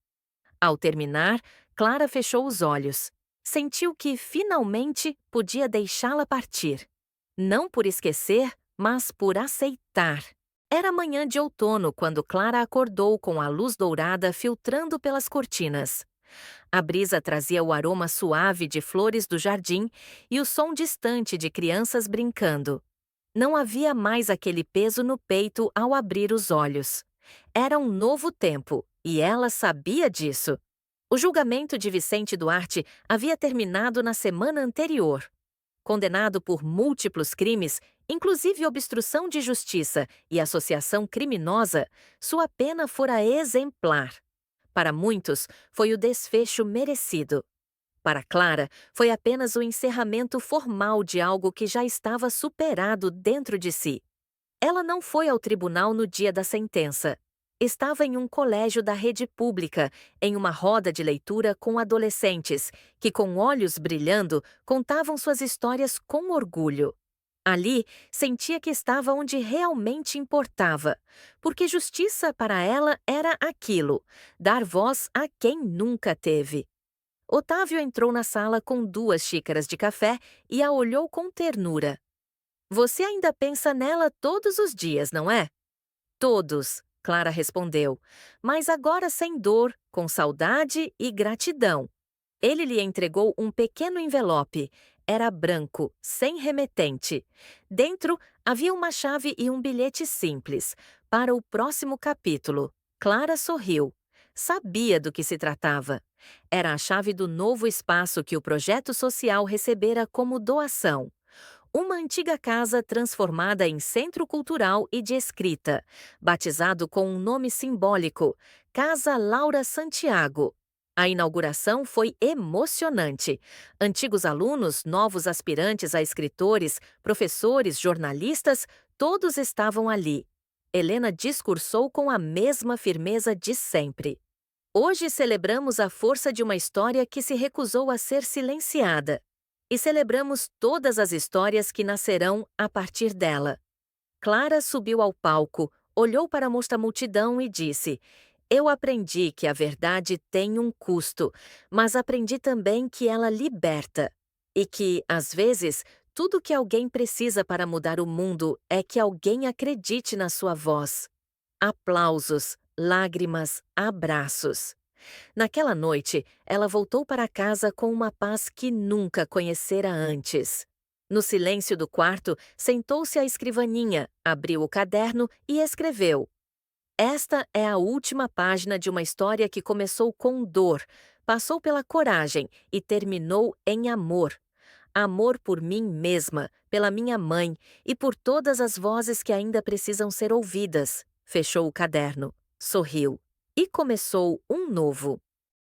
Ao terminar, Clara fechou os olhos. Sentiu que, finalmente, podia deixá-la partir. Não por esquecer, mas por aceitar. Era manhã de outono quando Clara acordou com a luz dourada filtrando pelas cortinas. A brisa trazia o aroma suave de flores do jardim e o som distante de crianças brincando. Não havia mais aquele peso no peito ao abrir os olhos. Era um novo tempo, e ela sabia disso. O julgamento de Vicente Duarte havia terminado na semana anterior. Condenado por múltiplos crimes, inclusive obstrução de justiça e associação criminosa, sua pena fora exemplar. Para muitos, foi o desfecho merecido. Para Clara, foi apenas o encerramento formal de algo que já estava superado dentro de si. Ela não foi ao tribunal no dia da sentença. Estava em um colégio da rede pública, em uma roda de leitura com adolescentes, que com olhos brilhando contavam suas histórias com orgulho. Ali, sentia que estava onde realmente importava, porque justiça para ela era aquilo, dar voz a quem nunca teve. Otávio entrou na sala com 2 xícaras de café e a olhou com ternura. Você ainda pensa nela todos os dias, não é? Todos, Clara respondeu, mas agora sem dor, com saudade e gratidão. Ele lhe entregou um pequeno envelope. Era branco, sem remetente. Dentro havia uma chave e um bilhete simples, para o próximo capítulo. Clara sorriu. Sabia do que se tratava. Era a chave do novo espaço que o projeto social recebera como doação. Uma antiga casa transformada em centro cultural e de escrita, batizado com um nome simbólico, Casa Laura Santiago. A inauguração foi emocionante. Antigos alunos, novos aspirantes a escritores, professores, jornalistas, todos estavam ali. Helena discursou com a mesma firmeza de sempre. Hoje celebramos a força de uma história que se recusou a ser silenciada. E celebramos todas as histórias que nascerão a partir dela. Clara subiu ao palco, olhou para a mosta multidão e disse: Eu aprendi que a verdade tem um custo, mas aprendi também que ela liberta. E que, às vezes, tudo que alguém precisa para mudar o mundo é que alguém acredite na sua voz. Aplausos, lágrimas, abraços. Naquela noite, ela voltou para casa com uma paz que nunca conhecera antes. No silêncio do quarto, sentou-se à escrivaninha, abriu o caderno e escreveu: Esta é a última página de uma história que começou com dor, passou pela coragem e terminou em amor. Amor por mim mesma, pela minha mãe e por todas as vozes que ainda precisam ser ouvidas. Fechou o caderno, sorriu e começou um novo.